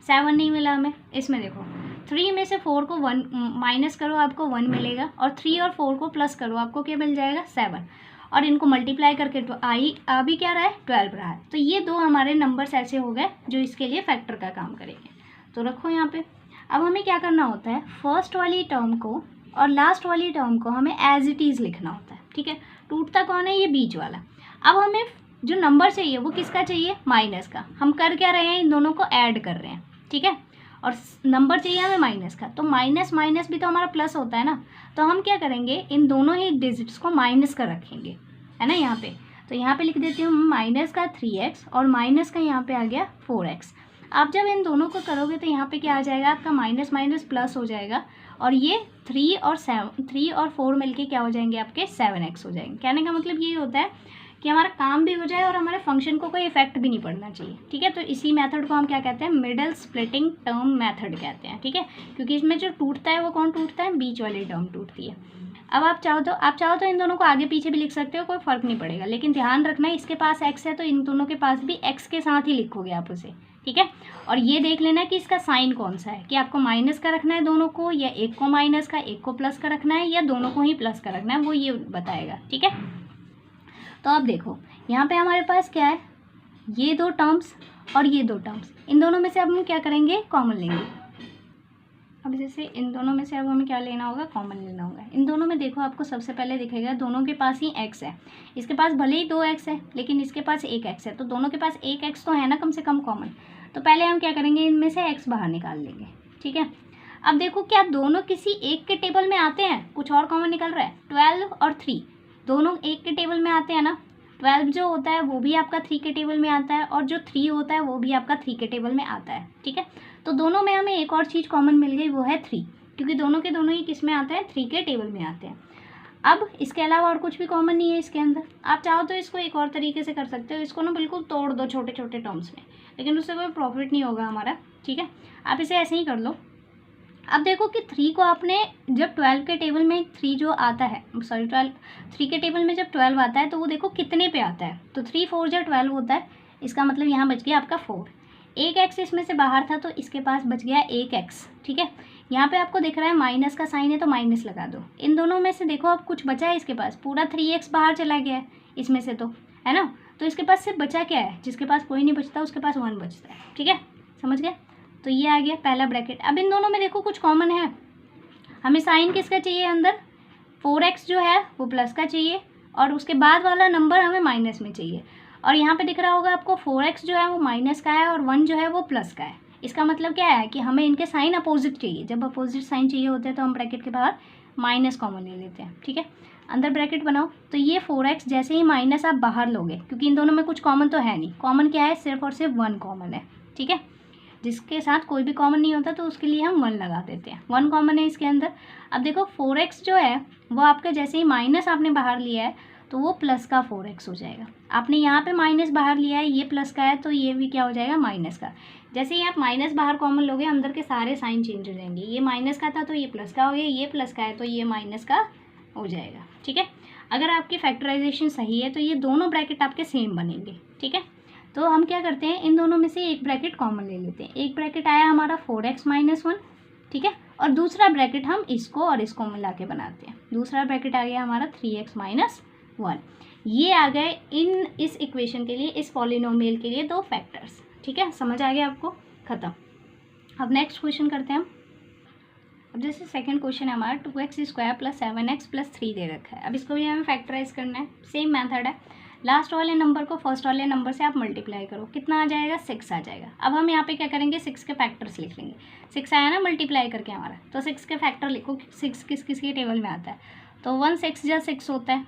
7 नहीं मिला हमें। इसमें देखो 3 में से 4 को 1 माइनस करो आपको 1 मिलेगा, और 3 और 4 को प्लस करो आपको क्या मिल जाएगा, 7। और इनको मल्टीप्लाई करके तो अभी क्या रहा है, 12 रहा है। तो ये दो हमारे नंबर्स ऐसे हो गए जो इसके लिए फैक्टर का काम करेंगे। तो रखो यहाँ पे। अब हमें क्या करना होता है, फर्स्ट वाली टर्म को और लास्ट वाली टर्म को हमें एज इट इज़ लिखना होता है, ठीक है। टूटता कौन है, ये बीच वाला। अब हमें जो नंबर चाहिए वो किसका चाहिए, माइनस का। हम कर क्या रहे हैं, इन दोनों को ऐड कर रहे हैं, ठीक है। और नंबर चाहिए हमें माइनस का, तो माइनस माइनस भी तो हमारा प्लस होता है ना। तो हम क्या करेंगे, इन दोनों ही डिजिट्स को माइनस का रखेंगे, है ना, यहाँ पे। तो यहाँ पे लिख देती हूँ माइनस का 3x और माइनस का यहाँ पे आ गया 4x। आप जब इन दोनों को करोगे तो यहाँ पे क्या आ जाएगा, आपका माइनस माइनस प्लस हो जाएगा, और ये 3 और 4 मिलके क्या हो जाएंगे, आपके 7x हो जाएंगे। कहने का मतलब यही होता है कि हमारा काम भी हो जाए और हमारे फंक्शन को कोई इफेक्ट भी नहीं पड़ना चाहिए, ठीक है। तो इसी मेथड को हम क्या कहते हैं, मिडल स्प्लिटिंग टर्म मेथड कहते हैं, ठीक है। क्योंकि इसमें जो टूटता है वो कौन टूटता है, बीच वाली टर्म टूटती है। अब आप चाहो तो इन दोनों को आगे पीछे भी लिख सकते हो, कोई फ़र्क नहीं पड़ेगा, लेकिन ध्यान रखना इसके पास x है तो इन दोनों के पास भी x के साथ ही लिखोगे आप उसे, ठीक है। और ये देख लेना कि इसका साइन कौन सा है, कि आपको माइनस का रखना है दोनों को, या एक को माइनस का एक को प्लस का रखना है, या दोनों को ही प्लस का रखना है, वो ये बताएगा, ठीक है। तो अब देखो यहाँ पे हमारे पास क्या है, ये दो टर्म्स और ये दो टर्म्स, इन दोनों में से अब हम क्या करेंगे, कॉमन लेंगे। अब जैसे इन दोनों में से अब हमें क्या लेना होगा, कॉमन लेना होगा। इन दोनों में देखो आपको सबसे पहले दिखेगा दोनों के पास ही x है। इसके पास भले ही 2x है लेकिन इसके पास 1x है, तो दोनों के पास 1x तो है ना कम से कम कॉमन। तो पहले हम क्या करेंगे, इनमें से x बाहर निकाल लेंगे, ठीक है। अब देखो क्या दोनों किसी एक के टेबल में आते हैं, कुछ और कॉमन निकल रहा है। 12 और 3 दोनों एक के टेबल में आते हैं ना। 12 जो होता है वो भी आपका 3 के टेबल में आता है, और जो 3 होता है वो भी आपका 3 के टेबल में आता है, ठीक है। तो दोनों में हमें एक और चीज़ कॉमन मिल गई, वो है 3, क्योंकि दोनों के दोनों ही किस में आते हैं, 3 के टेबल में आते हैं। अब इसके अलावा और कुछ भी कॉमन नहीं है इसके अंदर। आप चाहो तो इसको एक और तरीके से कर सकते हो, इसको ना बिल्कुल तोड़ दो छोटे छोटे टर्म्स में, लेकिन उससे कोई प्रॉफिट नहीं होगा हमारा, ठीक है। आप इसे ऐसे ही कर लो। अब देखो कि 3 को आपने जब 12 के टेबल में 3 जो आता है, सॉरी 3 के टेबल में जब 12 आता है तो वो देखो कितने पे आता है, तो 3 4 जो 12 होता है। इसका मतलब यहाँ बच गया आपका 4। एक x इसमें से बाहर था तो इसके पास बच गया 1x, ठीक है। यहाँ पे आपको दिख रहा है माइनस का साइन है तो माइनस लगा दो। इन दोनों में से देखो अब कुछ बचा है, इसके पास पूरा 3x बाहर चला गया है इसमें से, तो है ना। तो इसके पास सिर्फ बचा क्या है, जिसके पास कोई नहीं बचता उसके पास 1 बचता है, ठीक है, समझ गए। तो ये आ गया पहला ब्रैकेट। अब इन दोनों में देखो कुछ कॉमन है, हमें साइन किसका चाहिए अंदर, 4x जो है वो प्लस का चाहिए, और उसके बाद वाला नंबर हमें माइनस में चाहिए। और यहाँ पे दिख रहा होगा आपको 4x जो है वो माइनस का है और 1 जो है वो प्लस का है। इसका मतलब क्या है कि हमें इनके साइन अपोजिट चाहिए। जब अपोजिट साइन चाहिए होते हैं तो हम ब्रैकेट के बाहर माइनस कॉमन ले लेते हैं, ठीक है। अंदर ब्रैकेट बनाओ तो ये 4x जैसे ही माइनस आप बाहर लोगे, क्योंकि इन दोनों में कुछ कॉमन तो है नहीं, कॉमन क्या है, सिर्फ और सिर्फ 1 कॉमन है, ठीक है। जिसके साथ कोई भी कॉमन नहीं होता तो उसके लिए हम 1 लगा देते हैं, 1 कॉमन है इसके अंदर। अब देखो 4x जो है वो आपका जैसे ही माइनस आपने बाहर लिया है तो वो प्लस का 4x हो जाएगा। आपने यहाँ पे माइनस बाहर लिया है, ये प्लस का है तो ये भी क्या हो जाएगा, माइनस का। जैसे ही आप माइनस बाहर कॉमन लोगे अंदर के सारे साइन चेंज हो जाएंगे, ये माइनस का था तो ये प्लस का हो गया, ये प्लस का है तो ये माइनस का हो जाएगा, ठीक है। अगर आपकी फैक्टराइजेशन सही है तो ये दोनों ब्रैकेट आपके सेम बनेंगे, ठीक है। तो हम क्या करते हैं, इन दोनों में से एक ब्रैकेट कॉमन ले लेते हैं। एक ब्रैकेट आया हमारा 4x - 1, ठीक है, और दूसरा ब्रैकेट हम इसको और इसको मिला के बनाते हैं। दूसरा ब्रैकेट आ गया हमारा 3x - 1। ये आ गए इस इक्वेशन के लिए, इस पॉलिनोमियल के लिए 2 फैक्टर्स, ठीक है। समझ आ गया आपको, ख़त्म। अब नेक्स्ट क्वेश्चन करते हैं हम। अब जैसे सेकंड क्वेश्चन है हमारा 2x² + 7x + 3 दे रखा है। अब इसको भी हमें फैक्टराइज करना है, सेम मेथड है। लास्ट वाले नंबर को फर्स्ट वाले नंबर से आप मल्टीप्लाई करो, कितना आ जाएगा, 6 आ जाएगा। अब हम यहाँ पे क्या करेंगे, 6 के फैक्टर्स लिख लेंगे। 6 आया ना मल्टीप्लाई करके हमारा, तो 6 के फैक्टर लिखो, 6 किस किस के टेबल में आता है। तो 1 6 जा 6 होता है,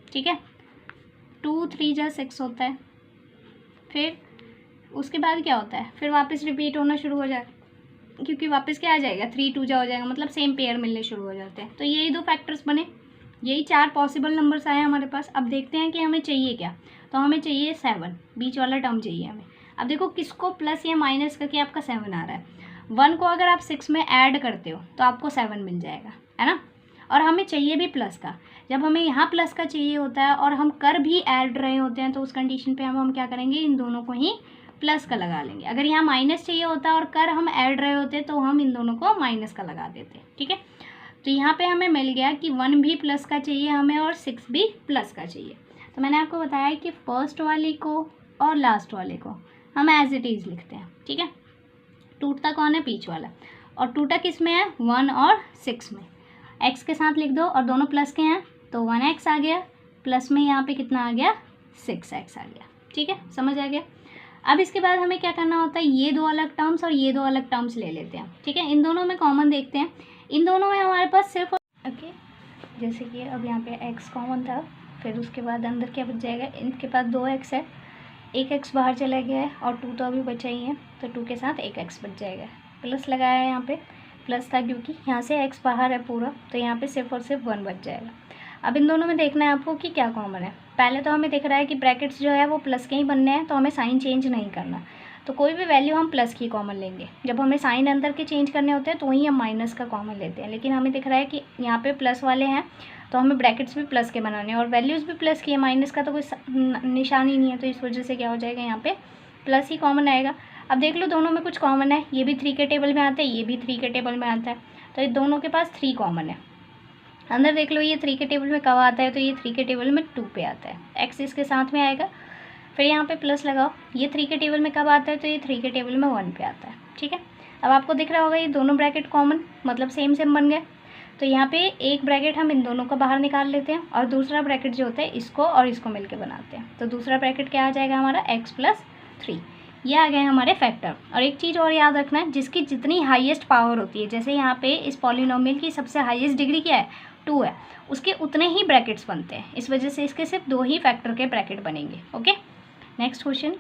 ठीक है। 2 3 जा 6 होता है। फिर उसके बाद क्या होता है, फिर वापस रिपीट होना शुरू हो जाए, क्योंकि वापस क्या आ जाएगा, 3 2 जा हो जाएगा, मतलब सेम पेयर मिलने शुरू हो जाते हैं। तो यही 2 फैक्टर्स बने, यही 4 पॉसिबल नंबर्स आए हमारे पास। अब देखते हैं कि हमें चाहिए क्या। तो हमें चाहिए 7, बीच वाला टर्म चाहिए हमें। अब देखो किसको प्लस या माइनस करके आपका 7 आ रहा है। 1 को अगर आप 6 में ऐड करते हो तो आपको 7 मिल जाएगा, है ना। और हमें चाहिए भी प्लस का। जब हमें यहाँ प्लस का चाहिए होता है और हम कर भी ऐड रहे होते हैं तो उस कंडीशन पे हम क्या करेंगे, इन दोनों को ही प्लस का लगा लेंगे। अगर यहाँ माइनस चाहिए होता है और कर हम ऐड रहे होते तो हम इन दोनों को माइनस का लगा देते, ठीक है। तो यहाँ पे हमें मिल गया कि 1 भी प्लस का चाहिए हमें और 6 भी प्लस का चाहिए। तो मैंने आपको बताया कि फर्स्ट वाले को और लास्ट वाले को हम एज इट इज़ लिखते हैं, ठीक है। टूटता कौन है, बीच वाला, और टूटा किस में है, 1 और 6 में। x के साथ लिख दो और दोनों प्लस के हैं तो 1x आ गया, प्लस में यहाँ पे कितना आ गया, 6x आ गया, ठीक है। समझ आ गया। अब इसके बाद हमें क्या करना होता है, ये 2 अलग टर्म्स और ये 2 अलग टर्म्स ले लेते हैं, ठीक है। इन दोनों में कॉमन देखते हैं। इन दोनों में हमारे पास सिर्फ ओके, जैसे कि अब यहाँ पे x कॉमन था, फिर उसके बाद अंदर क्या बच जाएगा, इनके पास 2x है, एक x बाहर चला गया है और 2 तो अभी बचा ही है, तो 2 के साथ एक x बच जाएगा। प्लस लगाया है, यहाँ पे प्लस था क्योंकि यहाँ से x बाहर है पूरा, तो यहाँ पे सिर्फ और सिर्फ 1 बच जाएगा। अब इन दोनों में देखना है आपको कि क्या कॉमन है। पहले तो हमें दिख रहा है कि ब्रैकेट्स जो है वो प्लस के ही बनने हैं, तो हमें साइन चेंज नहीं करना। तो कोई भी वैल्यू हम प्लस की कॉमन लेंगे। जब हमें साइन अंदर के चेंज करने होते हैं तो वहीं हम माइनस का कॉमन लेते हैं, लेकिन हमें दिख रहा है कि यहाँ पे प्लस वाले हैं तो हमें ब्रैकेट्स भी प्लस के बनाने हैं और वैल्यूज़ भी प्लस की है, माइनस का तो कोई निशान ही नहीं है, तो इस वजह से क्या हो जाएगा, यहाँ पे प्लस ही कॉमन आएगा। अब देख लो दोनों में कुछ कॉमन है, ये भी 3 के टेबल में आता है, ये भी 3 के टेबल में आता है, तो ये दोनों के पास 3 कॉमन है। अंदर देख लो ये 3 के टेबल में कब आता है, तो ये 3 के टेबल में 2 पे आता है, x इसके साथ में आएगा। फिर यहाँ पे प्लस लगाओ, ये 3 के टेबल में कब आता है, तो ये 3 के टेबल में 1 पे आता है, ठीक है। अब आपको दिख रहा होगा ये दोनों ब्रैकेट कॉमन, मतलब सेम सेम बन गए। तो यहाँ पे एक ब्रैकेट हम इन दोनों को बाहर निकाल लेते हैं और दूसरा ब्रैकेट जो होता है इसको और इसको मिलके बनाते हैं। तो दूसरा ब्रैकेट क्या आ जाएगा हमारा, x + 3। ये आ गए हमारे फैक्टर। और एक चीज़ और याद रखना है, जिसकी जितनी हाईएस्ट पावर होती है, जैसे यहाँ पे इस पॉलिनोमियल की सबसे हाईएस्ट डिग्री क्या है, 2 है, उसके उतने ही ब्रैकेट्स बनते हैं। इस वजह से इसके सिर्फ 2 ही फैक्टर के ब्रैकेट बनेंगे। Okay, next question.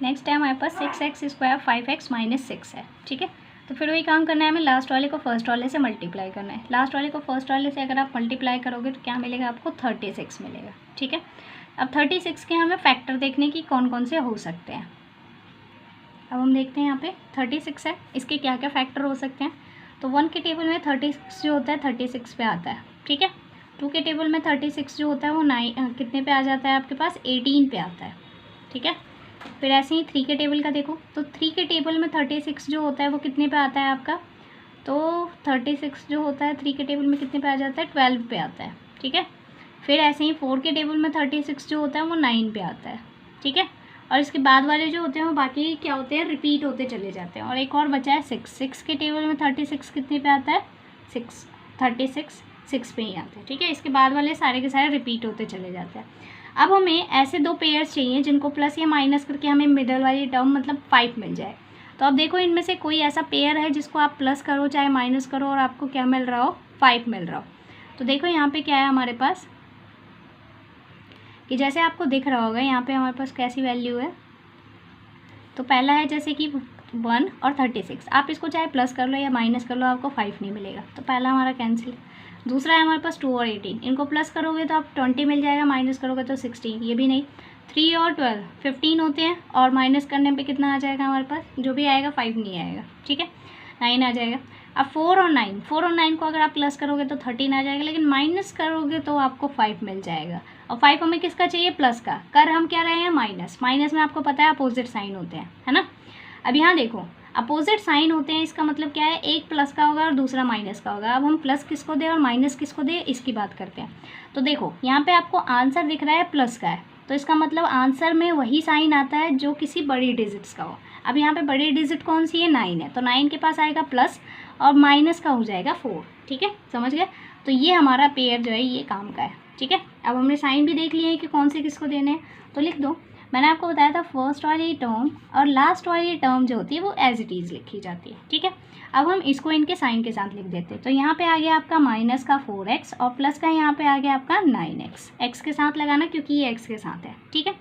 नेक्स्ट है हमारे पास 6x² 5x - 6 है, ठीक है। तो फिर वही काम करना है हमें, लास्ट वाले को फर्स्ट वाले से मल्टीप्लाई करना है। लास्ट वाले को फर्स्ट वाले से अगर आप मल्टीप्लाई करोगे तो क्या मिलेगा आपको, 36 मिलेगा, ठीक है। अब 36 के हमें फैक्टर देखने की कौन कौन से हो सकते हैं। अब हम देखते हैं यहाँ पे 36 है, इसके क्या क्या फैक्टर हो सकते हैं। तो 1 के टेबल में 36 जो होता है 36 पे आता है, ठीक है। 2 के टेबल में 36 जो होता है वो कितने पे आ जाता है आपके पास, 18 पे आता है, ठीक है। फिर ऐसे ही 3 के टेबल का देखो, तो 3 के टेबल में 36 जो होता है वो कितने पे आता है आपका, तो 36 जो होता है 3 के टेबल में कितने पे आ जाता है, 12 पे आता है, ठीक है। फिर ऐसे ही 4 के टेबल में 36 जो होता है वो 9 पे आता है, ठीक है। और इसके बाद वाले जो होते हैं वो बाकी क्या होते हैं, रिपीट होते चले जाते हैं। और एक और बचा है 6 के टेबल में 36 कितने पे आता है, 36 6 पे ही आता है, ठीक है। इसके बाद वाले सारे के सारे रिपीट होते चले जाते हैं। अब हमें ऐसे 2 पेयर्स चाहिए जिनको प्लस या माइनस करके हमें मिडल वाली टर्म मतलब 5 मिल जाए। तो अब देखो इनमें से कोई ऐसा पेयर है जिसको आप प्लस करो चाहे माइनस करो और आपको क्या मिल रहा हो, 5 मिल रहा हो। तो देखो यहाँ पे क्या है हमारे पास कि जैसे आपको दिख रहा होगा यहाँ पे हमारे पास कैसी वैल्यू है। तो पहला है जैसे कि 1 और 36, आप इसको चाहे प्लस कर लो या माइनस कर लो, आपको 5 नहीं मिलेगा, तो पहला हमारा कैंसिल। दूसरा है हमारे पास 2 और 18, इनको प्लस करोगे तो आप 20 मिल जाएगा, माइनस करोगे तो 16, ये भी नहीं। 3 और 12 15 होते हैं और माइनस करने पे कितना आ जाएगा हमारे पास, जो भी आएगा 5 नहीं आएगा, ठीक है, 9 आ जाएगा। अब 4 और 9 को अगर आप प्लस करोगे तो 13 आ जाएगा, लेकिन माइनस करोगे तो आपको 5 मिल जाएगा। और 5 हमें किसका चाहिए, प्लस का, कर हम क्या रहे हैं, माइनस। माइनस में आपको पता है अपोजिट साइन होते हैं, है ना। अब यहाँ देखो अपोजिट साइन होते हैं, इसका मतलब क्या है, एक प्लस का होगा और दूसरा माइनस का होगा। अब हम प्लस किसको दें और माइनस किसको दें, इसकी बात करते हैं। तो देखो यहाँ पे आपको आंसर दिख रहा है प्लस का है, तो इसका मतलब आंसर में वही साइन आता है जो किसी बड़ी डिजिट्स का हो। अब यहाँ पे बड़ी डिजिट कौन सी है, 9 है, तो 9 के पास आएगा प्लस और माइनस का हो जाएगा 4, ठीक है, समझ गए। तो ये हमारा पेयर जो है ये काम का है, ठीक है। अब हमने साइन भी देख लिए हैं कि कौन से किसको देने हैं, तो लिख दो। मैंने आपको बताया था फर्स्ट वाली टर्म और लास्ट वाली टर्म जो होती है वो एज इट इज़ लिखी जाती है, ठीक है। अब हम इसको इनके साइन के साथ लिख देते हैं। तो यहाँ पे आ गया आपका माइनस का 4x और प्लस का यहाँ पे आ गया आपका 9x, x के साथ लगाना क्योंकि ये x के साथ है, ठीक है,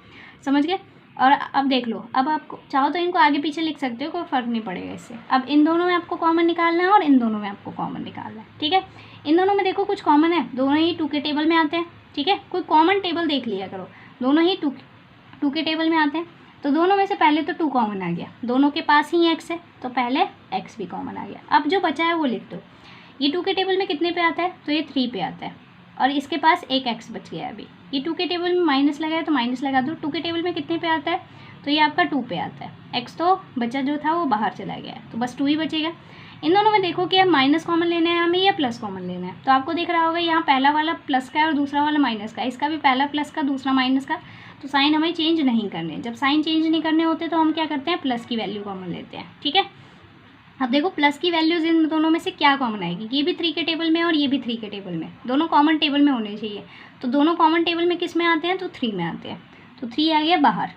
समझ गए। और अब देख लो, अब आपको चाहो तो इनको आगे पीछे लिख सकते हो, कोई फ़र्क नहीं पड़ेगा इससे। अब इन दोनों में आपको कॉमन निकालना है और इन दोनों में आपको कॉमन निकालना है, ठीक है। इन दोनों में देखो कुछ कॉमन है, दोनों ही 2 के टेबल में आते हैं, ठीक है, कोई कॉमन टेबल देख लिया करो, दोनों ही 2 के टेबल में आते हैं। तो दोनों में से पहले तो 2 कॉमन आ गया, दोनों के पास ही x है तो पहले x भी कॉमन आ गया। अब जो बचा है वो लिख दो। ये 2 के टेबल में कितने पे आता है, तो ये 3 पे आता है और इसके पास एक x बच गया है। अभी ये 2 के टेबल में माइनस लगा है तो माइनस लगा दो। 2 के टेबल में कितने पे आता है, तो ये आपका 2 पे आता है। x तो बचा जो था वो बाहर चला गया है, तो बस 2 ही बचेगा। इन दोनों में देखो कि अब माइनस कॉमन लेना है हमें या प्लस कॉमन लेना है। तो आपको दिख रहा होगा यहाँ पहला वाला प्लस का है और दूसरा वाला माइनस का, इसका भी पहला प्लस का दूसरा माइनस का। तो साइन हमें चेंज नहीं करने, जब साइन चेंज नहीं करने होते तो हम क्या करते हैं, प्लस की वैल्यू कॉमन लेते हैं, ठीक है। अब देखो प्लस की वैल्यूज इन दोनों में से क्या कॉमन आएगी, ये भी 3 के टेबल में और ये भी 3 के टेबल में, दोनों कॉमन टेबल में होने चाहिए। तो दोनों कॉमन टेबल में किस में आते हैं, तो 3 में आते हैं, तो 3 आ गया बाहर।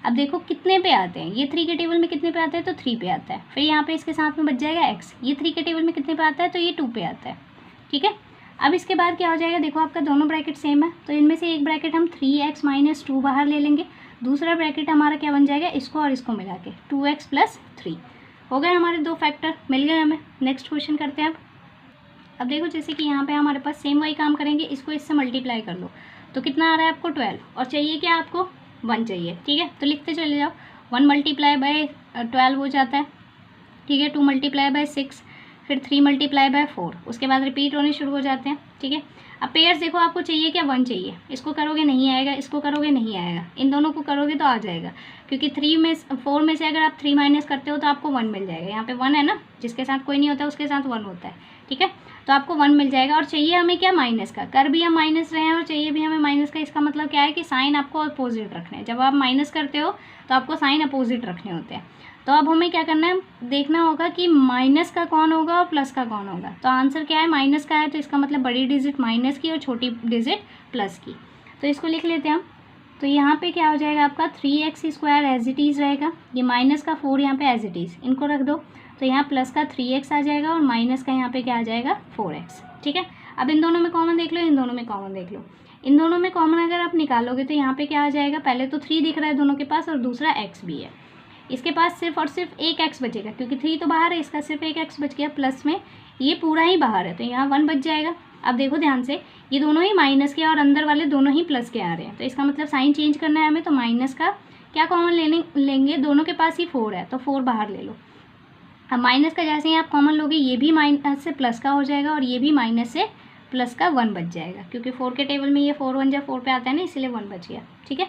अब देखो कितने पे आते हैं, ये 3 के टेबल में कितने पे आता है, तो 3 पे आता है। फिर यहाँ पे इसके साथ में बच जाएगा x, ये 3 के टेबल में कितने पे आता है, तो ये 2 पे आता है, ठीक है। अब इसके बाद क्या हो जाएगा, देखो आपका दोनों ब्रैकेट सेम है, तो इनमें से एक ब्रैकेट हम 3x - 2 बाहर ले लेंगे, दूसरा ब्रैकेट हमारा क्या बन जाएगा, इसको और इसको मिला के 2x + 3 हो गए हमारे 2 फैक्टर मिल गए हमें। नेक्स्ट क्वेश्चन करते हैं अब देखो जैसे कि यहाँ पे हमारे पास सेम वही काम करेंगे, इसको इससे मल्टीप्लाई कर लो तो कितना आ रहा है आपको 12 और चाहिए क्या आपको 1 चाहिए, ठीक है। तो लिखते चले जाओ, 1 × 12 हो जाता है, ठीक है, 2 × 6, फिर 3 × 4, उसके बाद रिपीट होने शुरू हो जाते हैं, ठीक है। अब पेयर्स देखो आपको चाहिए क्या, 1 चाहिए, इसको करोगे नहीं आएगा, इसको करोगे नहीं आएगा, इन दोनों को करोगे तो आ जाएगा, क्योंकि 4 में से अगर आप 3 माइनस करते हो तो आपको 1 मिल जाएगा। यहाँ पे 1 है ना, जिसके साथ कोई नहीं होता उसके साथ 1 होता है, ठीक है, तो आपको 1 मिल जाएगा। और चाहिए हमें क्या, माइनस का, कर भी हम माइनस रहे हैं और चाहिए भी हमें माइनस का। इसका मतलब क्या है कि साइन आपको अपोजिट रखने हैं, जब आप माइनस करते हो तो आपको साइन अपोजिट रखने होते हैं। तो अब हमें क्या करना है, देखना होगा कि माइनस का कौन होगा और प्लस का कौन होगा। तो आंसर क्या है, माइनस का है, तो इसका मतलब बड़ी डिजिट माइनस की और छोटी डिजिट प्लस की। तो इसको लिख लेते हैं हम। तो यहाँ पे क्या हो जाएगा आपका 3x² एज इट इज़ रहेगा, ये माइनस का 4 यहाँ पे एज इट इज़, इनको रख दो। तो यहाँ प्लस का 3x आ जाएगा और माइनस का यहाँ पे क्या आ जाएगा 4x, ठीक है। अब इन दोनों में कॉमन देख लो, इन दोनों में कॉमन देख लो। इन दोनों में कॉमन अगर आप निकालोगे तो यहाँ पे क्या आ जाएगा, पहले तो 3 दिख रहा है दोनों के पास और दूसरा x भी है, इसके पास सिर्फ और सिर्फ एक x बचेगा, क्योंकि 3 तो बाहर है, इसका सिर्फ एक x बच गया, प्लस में ये पूरा ही बाहर है तो यहाँ 1 बच जाएगा। अब देखो ध्यान से, ये दोनों ही माइनस के और अंदर वाले दोनों ही प्लस के आ रहे हैं, तो इसका मतलब साइन चेंज करना है हमें, तो माइनस का क्या कॉमन लेंगे, दोनों के पास ही 4 है तो 4 बाहर ले लो। अब माइनस का जैसे ही आप कॉमन लोगे, ये भी माइनस से प्लस का हो जाएगा और ये भी माइनस से प्लस का 1 बच जाएगा, क्योंकि 4 के टेबल में ये 4 1 जा 4 पे आता है ना, इसलिए 1 बच गया, ठीक है।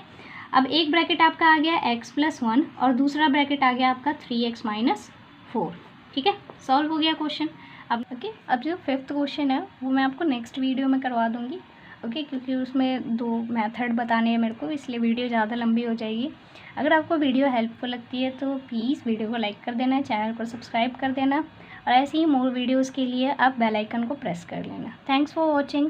अब एक ब्रैकेट आपका आ गया x + 1 और दूसरा ब्रैकेट आ गया आपका 3x - 4, ठीक है। सॉल्व हो गया क्वेश्चन। अब ओके, अब जो 5th क्वेश्चन है वो मैं आपको नेक्स्ट वीडियो में करवा दूँगी, ओके, क्योंकि उसमें 2 मेथड बताने हैं मेरे को, इसलिए वीडियो ज़्यादा लंबी हो जाएगी। अगर आपको वीडियो हेल्पफुल लगती है तो प्लीज़ वीडियो को लाइक कर देना, चैनल को सब्सक्राइब कर देना और ऐसे ही मोर वीडियोज़ के लिए आप बेल आइकन को प्रेस कर लेना। Thanks for watching.